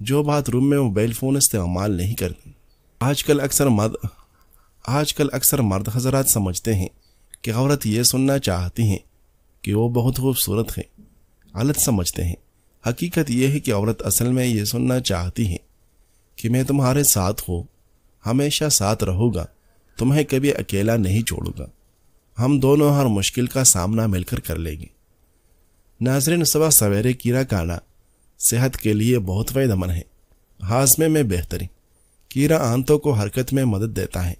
جو bath room میں mobile phone استعمال نہیں کرتے۔ آج کل اکثر مرد حضرات سمجھتے ہیں کہ عورت یہ سننا چاہتی ہیں کہ وہ بہت خوبصورت ہے۔ غلط سمجھتے ہیں۔ حقیقت یہ ہے کہ عورت اصل میں یہ سننا چاہتی ہے کہ میں تمہارے ساتھ ہوں، ہمیشہ ساتھ رہوں گا، تمہیں کبھی اکیلا نہیں چھوڑوں گا، ہم دونوں ہر مشکل کا سامنا مل کر کر لیں گے۔ ناظرین، صبح سویرے کیڑا کھانا صحت کے لیے بہت فائدہ مند ہے۔ ہاضمے میں بہتری۔ کیڑا آنتوں کو حرکت میں مدد دیتا ہے۔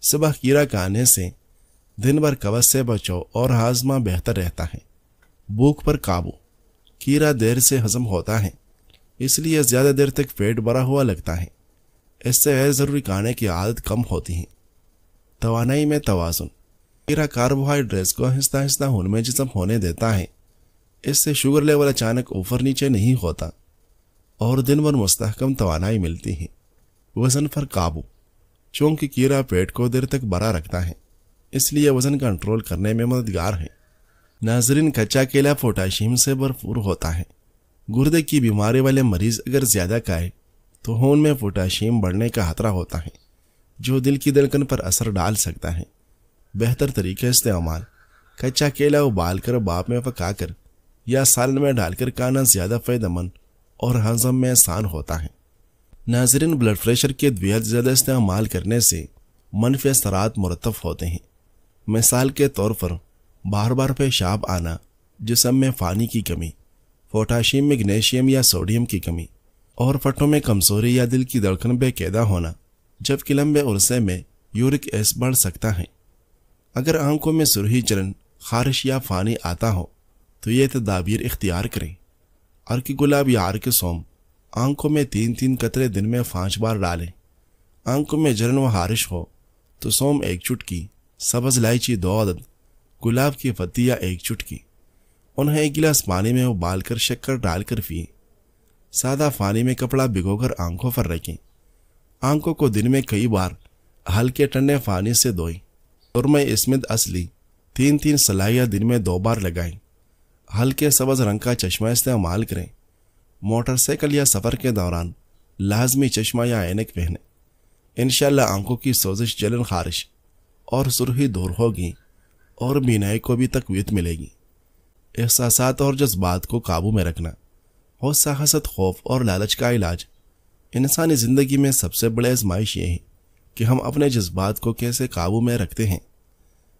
صبح کیڑا کھانے سے دن بھر قبض سے بچو اور ہاضمہ بہتر رہتا ہے۔ بھوک پر قابو۔ کیڑا دیر سے ہضم ہوتا ہے، اس لیے زیادہ دیر تک پیٹ بھرا ہوا لگتا ہے۔ اس سے غیر ضروری کھانے کی عادت کم ہوتی ہے۔ توانائی میں توازن۔ کیڑا کاربوہائیڈریٹس کو آہستہ آہستہ خون میں جذب ہونے دیتا ہے، اس سے شوگر لیول اچانک اوپر نیچے نہیں ہوتا اور دن بھر مستحکم توانائی ملتی ہے۔ وزن پر قابو۔ چونکہ کیڑا پیٹ کو دیر تک بھرا رکھتا ہے، اس لیے وزن کنٹرول کرنے میں مددگار ہے۔ ناظرین، کچا کیلا پوٹاشیم سے بھرپور ہوتا ہے۔ گردے کی بیماری والے مریض اگر زیادہ کھائے تو خون میں پوٹاشیم بڑھنے کا خطرہ ہوتا ہے، جو دل کی دھڑکن پر اثر ڈال سکتا ہے۔ بہتر طریقہ استعمال۔ کچا کیلا ابال کر بھاپ میں پکا کر یا سالن میں ڈال کر کھانا زیادہ فائدہ مند اور ہضم میں آسان ہوتا ہے۔ ناظرین، بلڈ پریشر کے ادویات زیادہ استعمال کرنے سے منفی اثرات مرتب ہوتے ہیں۔ مثال کے طور پر بار بار پیشاب آنا، جسم میں پانی کی کمی، پوٹاشیم، میگنیشیم یا سوڈیم کی کمی، اور پٹھوں میں کمزوری یا دل کی دھڑکن بے قاعدہ ہونا، جبکہ لمبے عرصے میں یورک ایسڈ بڑھ سکتا ہے۔ اگر آنکھوں میں سرخی چرن، خارش یا پانی آتا ہو تو یہ تدابیر اختیار کریں۔ عرق گلاب یا عرق سوم آنکھوں میں 3 قطرے دن میں 5 بار ڈالیں۔ آنکھوں میں جلن و خارش ہو تو سوم 1 چٹکی، سبز الائچی 2 عدد، گلاب کی پتیاں 1 چٹکی، انہیں 1 گلاس پانی میں ابال کر شکر ڈال کر پئیں۔ سادہ پانی میں کپڑا بھگو کر آنکھوں پر رکھیں۔ آنکھوں کو دن میں کئی بار ہلکے ٹھنڈے پانی سے دھوئیں۔ سرمہ اسمد اصلی 3 سلائیاں دن میں 2 بار لگائیں۔ ہلکے سبز رنگ کا چشمہ استعمال کریں۔ موٹر سائیکل یا سفر کے دوران لازمی چشمہ یا عینک پہنیں۔ انشاءاللہ آنکھوں کی سوزش، جلن، خارش اور سرخی دور ہوگی اور بینائی کو بھی تقویت ملے گی۔ احساسات اور جذبات کو قابو میں رکھنا۔ غصہ، حسد، خوف اور لالچ کا علاج۔ انسانی زندگی میں سب سے بڑی آزمائش یہ ہے کہ ہم اپنے جذبات کو کیسے قابو میں رکھتے ہیں۔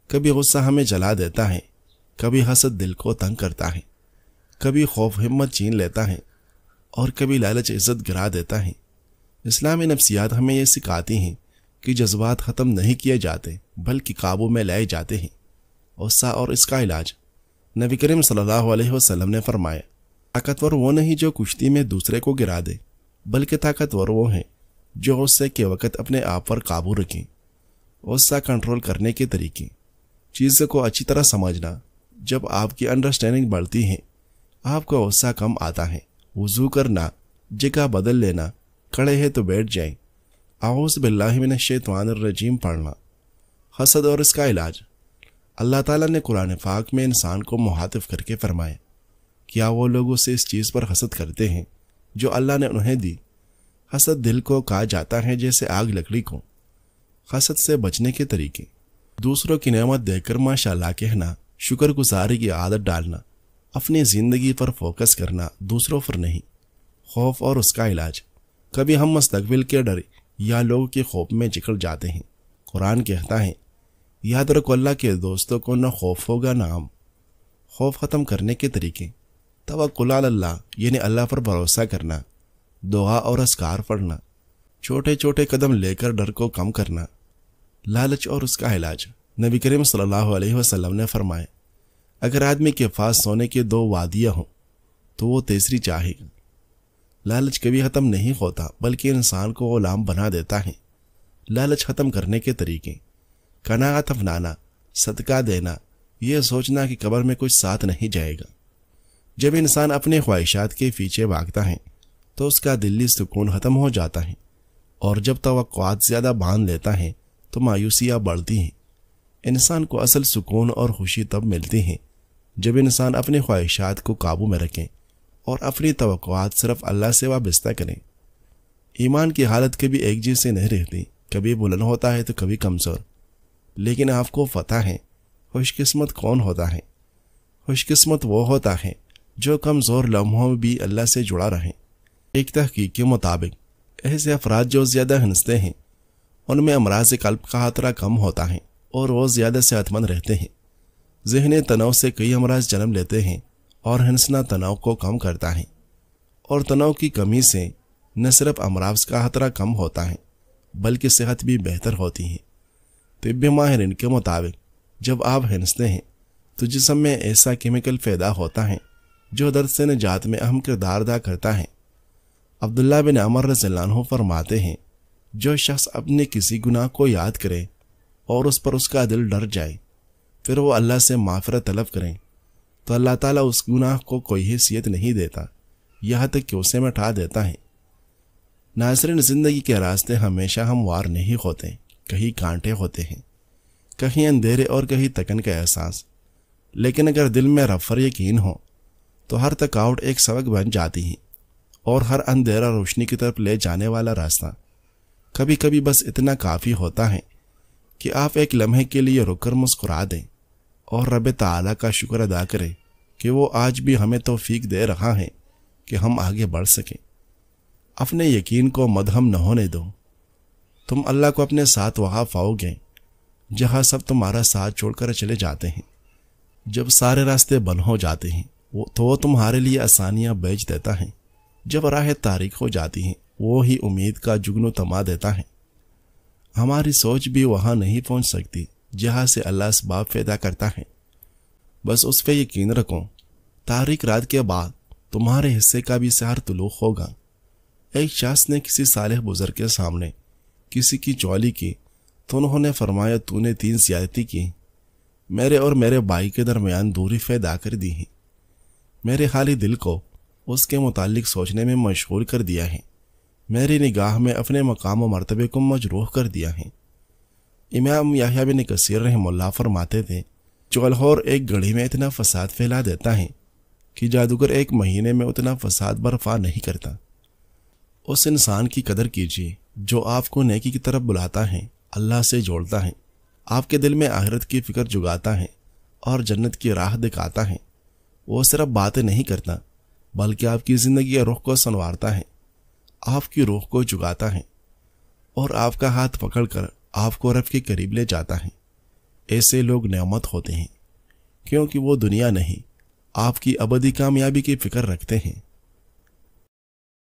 کبھی غصہ ہمیں جلا دیتا ہے، کبھی حسد دل کو تنگ کرتا ہے، کبھی خوف ہمت چھین لیتا ہے اور کبھی لالچ عزت گرا دیتا ہے۔ اسلامی نفسیات ہمیں یہ سکھاتی ہیں کہ جذبات ختم نہیں کیے جاتے بلکہ قابو میں لائے جاتے ہیں۔ غصہ اور اس کا علاج۔ نبی کریم صلی اللہ علیہ وسلم نے فرمایا، طاقتور وہ نہیں جو کشتی میں دوسرے کو گرا دے، بلکہ طاقتور وہ ہیں جو غصے کے وقت اپنے آپ پر قابو رکھیں۔ غصہ کنٹرول کرنے کے طریقے۔ چیزوں کو اچھی طرح سمجھنا۔ جب آپ کی انڈرسٹینڈنگ بڑھتی ہے، آپ کو غصہ کم آتا ہے۔ وضو کرنا، جگہ بدل لینا، کھڑے ہیں تو بیٹھ جائیں، اعوذ باللہ من الشیطان الرجیم پڑھنا۔ حسد اور اس کا علاج۔ اللہ تعالیٰ نے قرآن پاک میں انسان کو مخاطب کر کے فرمایا، کیا وہ لوگ اسے اس چیز پر حسد کرتے ہیں جو اللہ نے انہیں دی؟ حسد دل کو کہا جاتا ہے جیسے آگ لکڑی کو۔ حسد سے بچنے کے طریقے۔ دوسروں کی نعمت دیکھ کر ماشاءاللہ کہنا، شکر گزاری کی عادت ڈالنا، اپنی زندگی پر فوکس کرنا، دوسروں پر نہیں۔ خوف اور اس کا علاج۔ کبھی ہم مستقبل کے ڈر یا لوگوں کے خوف میں جکڑ جاتے ہیں۔ قرآن کہتا ہے، یاد رکھو اللہ کے دوستوں کو نہ خوف ہوگا نہ غم۔ خوف ختم کرنے کے طریقے۔ توکل علی اللہ یعنی اللہ پر بھروسہ کرنا، دعا اور اذکار پڑھنا، چھوٹے چھوٹے قدم لے کر ڈر کو کم کرنا۔ لالچ اور اس کا علاج۔ نبی کریم صلی اللہ علیہ وسلم نے فرمایا، اگر آدمی کے پاس سونے کی 2 وادیاں ہوں تو وہ تیسری چاہے گا۔ لالچ کبھی ختم نہیں ہوتا بلکہ انسان کو غلام بنا دیتا ہے۔ لالچ ختم کرنے کے طریقے۔ قناعت اپنانا، صدقہ دینا، یہ سوچنا کہ قبر میں کچھ ساتھ نہیں جائے گا۔ جب انسان اپنے خواہشات کے پیچھے بھاگتا ہے تو اس کا دلی سکون ختم ہو جاتا ہے، اور جب توقعات زیادہ باندھ لیتا ہے تو مایوسیاں بڑھتی ہیں۔ انسان کو اصل سکون اور خوشی تب ملتی ہے جب انسان اپنے خواہشات کو قابو میں رکھیں اور اپنی توقعات صرف اللہ سے وابستہ کریں۔ ایمان کی حالت کبھی ایک جیسی نہیں رہتی، کبھی بلند ہوتا ہے تو کبھی کمزور، لیکن آپ کو پتہ ہے خوش قسمت کون ہوتا ہے؟ خوش قسمت وہ ہوتا ہے جو کمزور لمحوں میں بھی اللہ سے جڑا رہے۔ ایک تحقیق کے مطابق ایسے افراد جو زیادہ ہنستے ہیں ان میں امراض قلب کا خطرہ کم ہوتا ہے اور وہ زیادہ صحت مند رہتے ہیں۔ ذہنی تناؤ سے کئی امراض جنم لیتے ہیں اور ہنسنا تناؤ کو کم کرتا ہے، اور تناؤ کی کمی سے نہ صرف امراض کا خطرہ کم ہوتا ہے بلکہ صحت بھی بہتر ہوتی ہے۔ طبی ماہرین کے مطابق جب آپ ہنستے ہیں تو جسم میں ایسا کیمیکل پیدا ہوتا ہے جو درد سے نجات میں اہم کردار ادا کرتا ہے۔ عبداللہ بن عمر رضی اللہ عنہ فرماتے ہیں، جو شخص اپنے کسی گناہ کو یاد کرے اور اس پر اس کا دل ڈر جائے، پھر وہ اللہ سے معافرت طلب کریں تو اللہ تعالیٰ اس گناہ کو کوئی حیثیت نہیں دیتا، یہاں تک کہ اسے مٹا دیتا ہے۔ ناظرین، زندگی کے راستے ہمیشہ ہموار نہیں ہوتے، کہیں کانٹے ہوتے ہیں، کہیں اندھیرے اور کہیں تکن کا احساس، لیکن اگر دل میں رب پر یقین ہو تو ہر تھکاوٹ ایک سبق بن جاتی ہے اور ہر اندھیرا روشنی کی طرف لے جانے والا راستہ۔ کبھی کبھی بس اتنا کافی ہوتا ہے کہ آپ ایک لمحے کے لیے رک کر مسکرا دیں اور رب تعالیٰ کا شکر ادا کریں کہ وہ آج بھی ہمیں توفیق دے رہا ہے کہ ہم آگے بڑھ سکیں۔ اپنے یقین کو مدھم نہ ہونے دو۔ تم اللہ کو اپنے ساتھ وہاں پاؤ گے جہاں سب تمہارا ساتھ چھوڑ کر چلے جاتے ہیں۔ جب سارے راستے بند ہو جاتے ہیں تو وہ تمہارے لیے آسانیاں بیچ دیتا ہے۔ جب راہیں تاریک ہو جاتی ہیں وہ ہی امید کا جگنو تما دیتا ہے۔ ہماری سوچ بھی وہاں نہیں پہنچ سکتی جہاں سے اللہ اسباب پیدا کرتا ہے۔ بس اس پہ یقین رکھو، تاریک رات کے بعد تمہارے حصے کا بھی سحر طلوع ہوگا۔ ایک شخص نے کسی صالح بزرگ کے سامنے کسی کی چولی کی تو انہوں نے فرمایا، تو نے 3 زیادتی کی، میرے اور میرے بھائی کے درمیان دوری پیدا کر دی ہے، میرے خالی دل کو اس کے متعلق سوچنے میں مشغول کر دیا ہے، میری نگاہ میں اپنے مقام و مرتبے کو مجروح کر دیا ہے۔ امام یحییٰ بن کثیر رحمہ اللہ فرماتے تھے، چغلخور ایک گھڑی میں اتنا فساد پھیلا دیتا ہے کہ جادوگر 1 مہینے میں اتنا فساد برپا نہیں کرتا۔ اس انسان کی قدر کیجیے جو آپ کو نیکی کی طرف بلاتا ہے، اللہ سے جوڑتا ہے، آپ کے دل میں آخرت کی فکر جگاتا ہے اور جنت کی راہ دکھاتا ہے۔ وہ صرف باتیں نہیں کرتا بلکہ آپ کی زندگی کے رخ کو سنوارتا ہے، آپ کی روح کو جگاتا ہے اور آپ کا ہاتھ پکڑ کر آپ کو رب کے قریب لے جاتا ہے۔ ایسے لوگ نعمت ہوتے ہیں کیونکہ وہ دنیا نہیں، آپ کی ابدی کامیابی کی فکر رکھتے ہیں۔